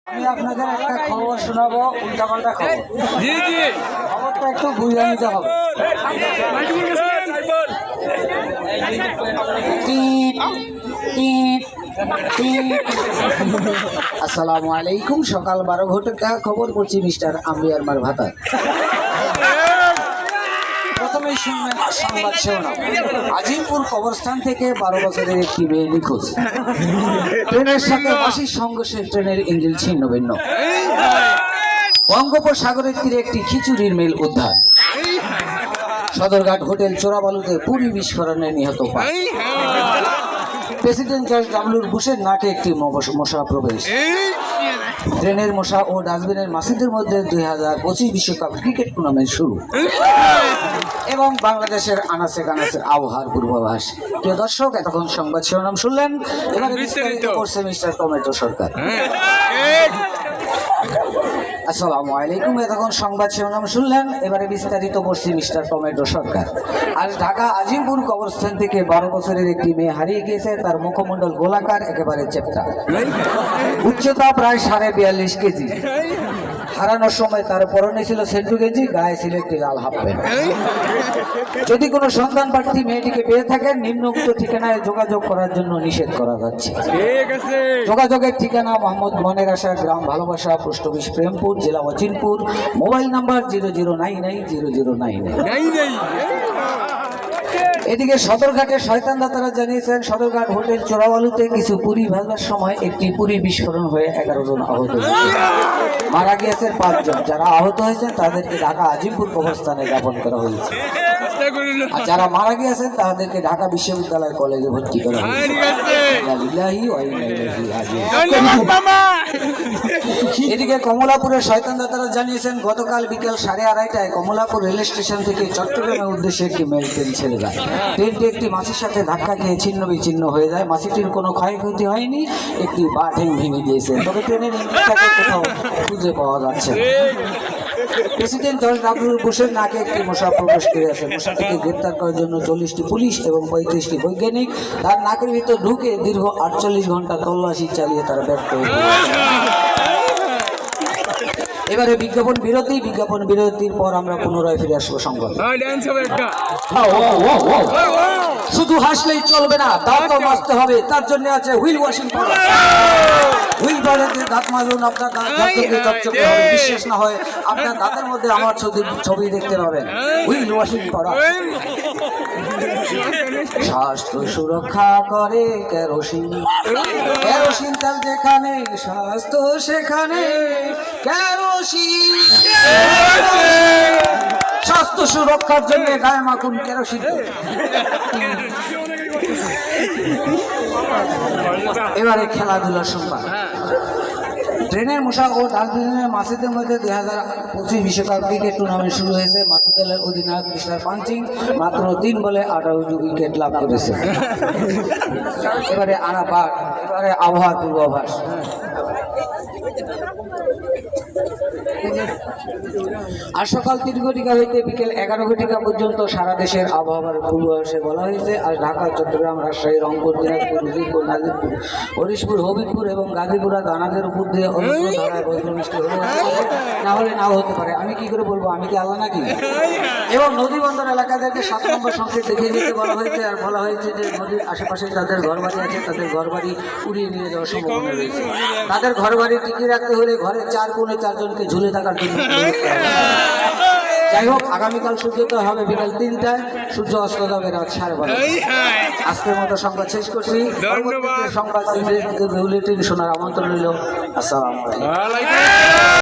আমি আপনাদের একটা খবর শোনাবো, উল্টাপাল্টা খবর। জি জি, খবরটা একটু বুঝে নিতে হবে। টিট, টিট, টিট। আসসালামু আলাইকুম। সকাল 12 ঘটিকা খবর করছি মিস্টার আম্বিয়ার মার ভাতা। প্রথমেই শুনবেন সংবাদ শিরোনাম। আজিমপুর কবরস্থান থেকে 12 বছরের একটি মেয়ে নিখোঁজ। ট্রেনের সাথে বাসির সংঘর্ষে ট্রেনের ইঞ্জিন ছিন্ন ভিন্ন। বঙ্গোপসাগরের তীরে একটি খিচুড়ির মিল উদ্ধার। সদরঘাট হোটেল চোরাবালুতে পুরী বিস্ফোরণে নিহত 5। প্রেসিডেন্ট জর্জ ডব্লিউ বুশের নাকে একটি মশা প্রবেশ। ট্রেনের মশা ও ডাস্টবিনের মাসিদের মধ্যে 2025 বিশ্বকাপ ক্রিকেট টুর্নামেন্ট শুরু। এবং বাংলাদেশের আনাচে কানাচের আবহাওয়ার পূর্বাভাস। প্রিয় দর্শক, এতক্ষণ সংবাদ শিরোনাম শুনলেন, এবারে বিস্তারিত করছে মিস্টার টমেটো সরকার। আসসালামু আলাইকুম। এতক্ষণ সংবাদ শিরোনাম শুনলেন, এবারে বিস্তারিত করছি মিস্টার টমেটো সরকার। আজ ঢাকা আজিমপুর কবরস্থান থেকে 12 বছরের একটি মেয়ে হারিয়ে গিয়েছে। তার মুখমণ্ডল গোলাকার, একেবারে চেপ্টা, উচ্চতা প্রায় 42.5 কেজি। হারানোর সময় তার পরনে ছিল সেন্টু গেঞ্জি, গায়ে ছিল একটি লাল হাফ প্যান্ট। যদি কোনো সন্তান প্রার্থী মেয়েটিকে পেয়ে থাকেন, নিম্নোক্ত ঠিকানায় যোগাযোগ করার জন্য নিষেধ করা যাচ্ছে। যোগাযোগের ঠিকানা মোহাম্মদ মনের আশা, গ্রাম ভালোবাসা, পোস্ট অফিস প্রেমপুর, জেলা অচিনপুর, মোবাইল নাম্বার 00990099। এদিকে সদরঘাটের শয়তান দাতারা জানিয়েছেন, সদরঘাট হোটেল চোরাবালুতে কিছু পুরি ভাজবার সময় একটি পুরি বিস্ফোরণ হয়ে 11 জন আহত হয়েছে। মারা গিয়েছেন 5 জন। যারা আহত হয়েছেন তাদেরকে ঢাকা আজিমপুর কবরস্থানে দাফন করা হয়েছে। আর যারা মারা গিয়েছেন তাদেরকে ঢাকা বিশ্ববিদ্যালয় কলেজে ভর্তি করা হয়েছে। এদিকে কমলাপুরের শয়তান দাতারা জানিয়েছেন, গতকাল বিকেল 2:30টায় কমলাপুর রেল স্টেশন থেকে চট্টগ্রামের উদ্দেশ্যে একটি মেল ট্রেন ছেড়ে যায়। ট্রেনটি একটি মাছির সাথে ধাক্কা খেয়ে ছিন্ন বিচ্ছিন্ন হয়ে যায়। মাছিটির কোনো ক্ষয়ক্ষতি হয়নি, একটি পা ঠ্যাং ভেঙে গিয়েছে, তবে ট্রেনের ইঞ্জিনটাকে কোথাও খুঁজে পাওয়া যাচ্ছে না। প্রেসিডেন্ট জর্জ ডব্লিউ বুশের নাকে একটি মশা প্রবেশ করে আছে। মশাটিকে গ্রেপ্তার করার জন্য 40টি পুলিশ এবং 35টি বৈজ্ঞানিক তার নাকের ভিতর ঢুকে দীর্ঘ 48 ঘন্টা তল্লাশি চালিয়ে তারা ব্যর্থ হয়েছে। এবারে বিজ্ঞাপন বিরতির পর আমরা পুনরায় ফিরে আসবো সংবাদ। শুধু হাসলেই চলবে না, দাঁতও মাজতে হবে। তার জন্য আছে হুইল ওয়াশিং পাউডার। হুইল পাউডারে দাঁত মাজুন, আপনার দাঁত চকচকে হবে। বিশ্বাস না হয় আপনার দাঁতের মধ্যে আমার ছবি দেখতে পাবেন। হুইল ওয়াশিং পাউডার স্বাস্থ্য সুরক্ষা করে কেরোসিন। কেরোসিন তেল যেখানে স্বাস্থ্য সেখানে কেরোসিন। স্বাস্থ্য সুরক্ষার জন্য গায়ে মাখুন কেরোসিন। এবারে খেলাধুলার সংবাদ। ট্রেনের মশা ও ডাস্টবিনের মাছিদের মধ্যে 2025 বিশ্বকাপ ক্রিকেট টুর্নামেন্ট শুরু হয়েছে। মাছি দলের অধিনায়ক মিস্টার পাঞ্চিং মাত্র 3 বলে 18 উইকেট লাভ করেছে। এবারে আবহাওয়ার পূর্বাভাস। আজ সকাল 3 ঘটিকা হইতে বিকেল 11 ঘটিকা পর্যন্ত সারা দেশের আবহাওয়ার পূর্বাভাসে বলা হয়েছে, আজ ঢাকা, চট্টগ্রাম, রাজশাহী, রংপুর, দিনাজপুর, উজিরপুর, নাজিরপুর, হরিশপুর, হবিবপুর এবং গাজীপুরা দানাদের উপর দিয়ে অজস্র ধারায় বজ্রবৃষ্টি হতে পারে, না হলে নাও হতে পারে। আমি কি করে বলবো, আমি কি আল্লাহ নাকি? এবং নদী বন্দর এলাকাদেরকে 7 নম্বর সংকেত দেখিয়ে দিতে বলা হয়েছে। আর বলা হয়েছে যে নদীর আশেপাশে যাদের ঘরবাড়ি আছে তাদের ঘরবাড়ি উড়িয়ে নিয়ে যাওয়ার সম্ভাবনা রয়েছে। তাদের ঘরবাড়ি টিকিয়ে রাখতে হলে ঘরে 4 কোণে 4 জনকে ঝুলে থাকার জন্য। যাই হোক, আগামীকাল সূর্যোদয় হবে বিকাল 3টায়, সূর্য অস্ত যাবে রাত 12:30। আজকের মতো সংবাদ শেষ করছি। পরবর্তীতে সংবাদ বুলেটিন শোনার আমন্ত্রণ রইল। আসসালামু আলাইকুম।